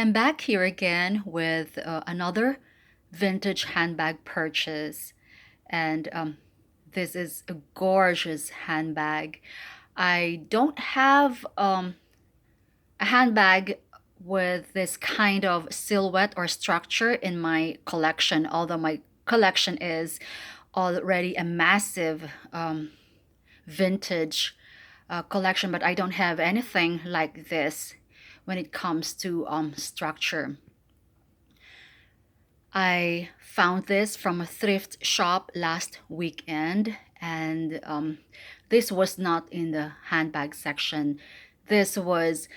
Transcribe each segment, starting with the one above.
I'm back here again with another vintage handbag purchase, and this is a gorgeous handbag. I don't have a handbag with this kind of silhouette or structure in my collection, although my collection is already a massive vintage collection, but I don't have anything like this when it comes to structure. I found this from a thrift shop last weekend, and this was not in the handbag section. This was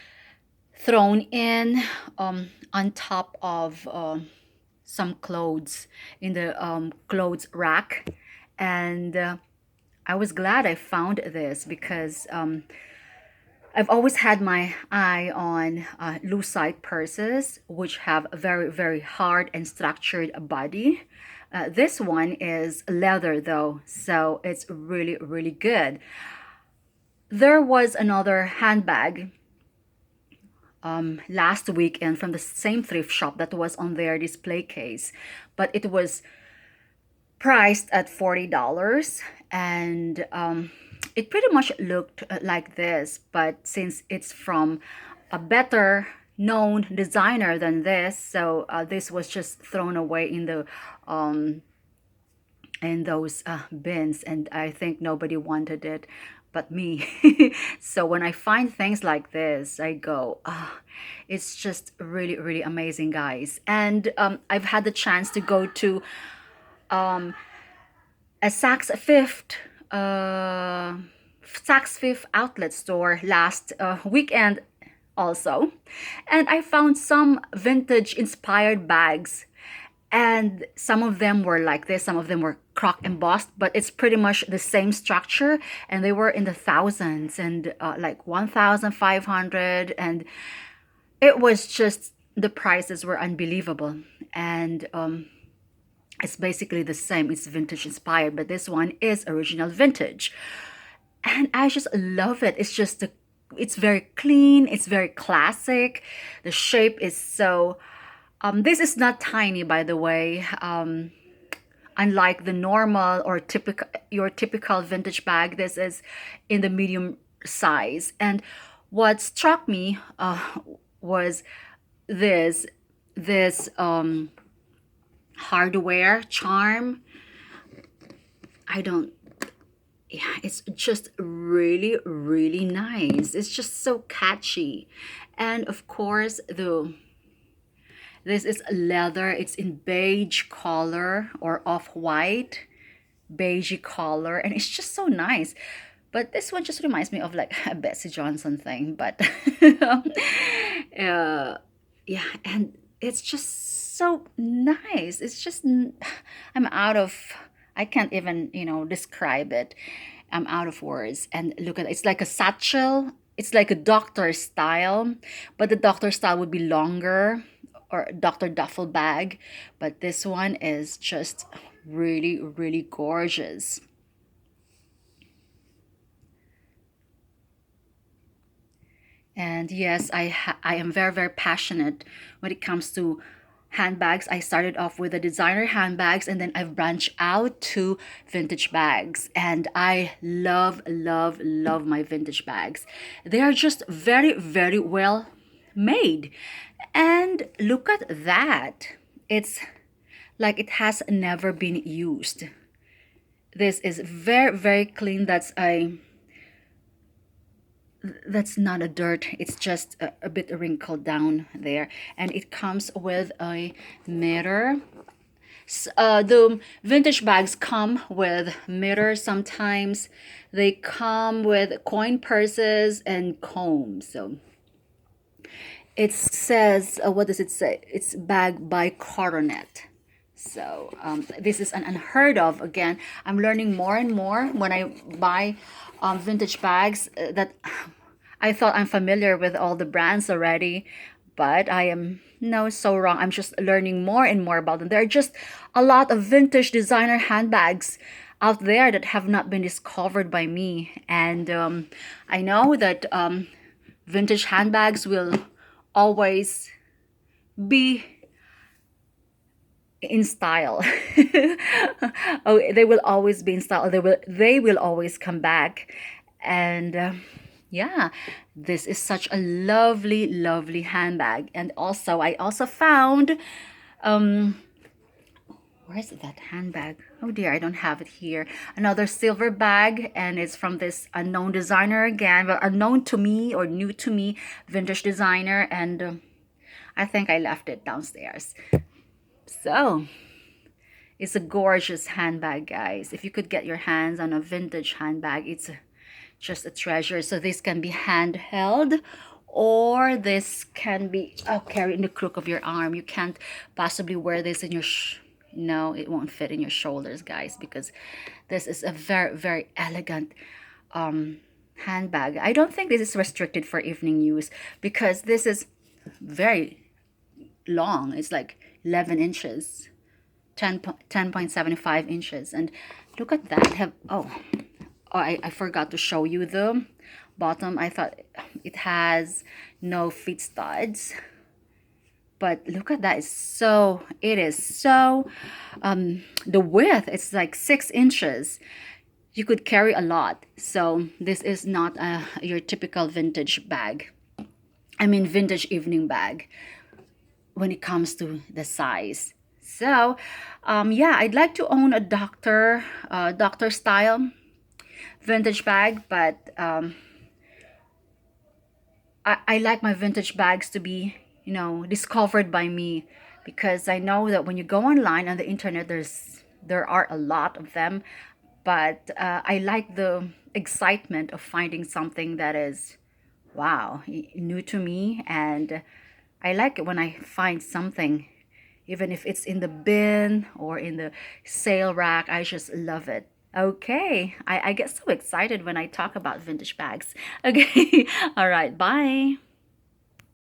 thrown in on top of some clothes in the clothes rack, and I was glad I found this because I've always had my eye on lucite purses, which have a very, very hard and structured body. This one is leather though, so it's really, really good. There was another handbag last weekend from the same thrift shop that was on their display case, but it was priced at $40, and it pretty much looked like this, but since it's from a better known designer than this, so this was just thrown away in those bins, and I think nobody wanted it but me. So when I find things like this, I go, it's just really, really amazing, guys. And I've had the chance to go to a Saks Fifth outlet store last weekend also, and I found some vintage inspired bags, and some of them were like this, some of them were croc embossed, but it's pretty much the same structure, and they were in the thousands and like 1,500, and it was just, the prices were unbelievable. And it's basically the same, it's vintage inspired, but this one is original vintage, and I just love it. It's very clean, it's very classic. The shape is so this is not tiny, by the way. Unlike the normal or typical vintage bag, this is in the medium size. And what struck me was this hardware charm. I don't Yeah, it's just really, really nice. It's just so catchy. And of course, this is leather. It's in beige color or off-white, beigey color, and it's just so nice. But this one just reminds me of like a Betsy Johnson thing. But yeah, and it's just so nice. I'm out of, I can't even, describe it. I'm out of words. And look at it. It's like a satchel. It's like a doctor style, but the doctor style would be longer, or doctor duffel bag. But this one is just really, really gorgeous. And yes, I am very, very passionate when it comes to handbags. I started off with the designer handbags, and then I've branched out to vintage bags. And I love, love, love my vintage bags. They are just very, very well made. And look at that. It's like it has never been used. This is very, very clean. That's not a dirt, it's just a bit wrinkled down there, and it comes with a mirror. The vintage bags come with mirrors. Sometimes they come with coin purses and combs. So it says, what does it say? It's bag by Coronet. So this is an unheard of. Again, I'm learning more and more when I buy vintage bags, that I thought I'm familiar with all the brands already, but I am no so wrong. I'm just learning more and more about them. There are just a lot of vintage designer handbags out there that have not been discovered by me, and I know that vintage handbags will always be in style. Oh, they will always be in style. They will always come back. And yeah, this is such a lovely, lovely handbag. And also, I also found um where's that handbag? Oh dear, I don't have it here. Another silver bag, and it's from this unknown designer again, but unknown to me or new to me, vintage designer. And I think I left it downstairs. So it's a gorgeous handbag, guys. If you could get your hands on a vintage handbag, it's just a treasure. So this can be handheld, or this can be carried in the crook of your arm. You can't possibly wear this in your no, it won't fit in your shoulders, guys, because this is a very, very elegant handbag. I don't think this is restricted for evening use because this is very long. It's like 11 inches, 10.75 inches. And look at that. I forgot to show you the bottom. I thought it has no feet studs. But look at that. It is so, the width, it's like 6 inches. You could carry a lot. So this is not your typical vintage bag. I mean, vintage evening bag when it comes to the size. So, yeah, I'd like to own a doctor style vintage bag, but I like my vintage bags to be, discovered by me, because I know that when you go online on the internet, there are a lot of them, but I like the excitement of finding something that is, wow, new to me. And I like it when I find something, even if it's in the bin or in the sale rack. I just love it. Okay, I get so excited when I talk about vintage bags. Okay, all right, bye.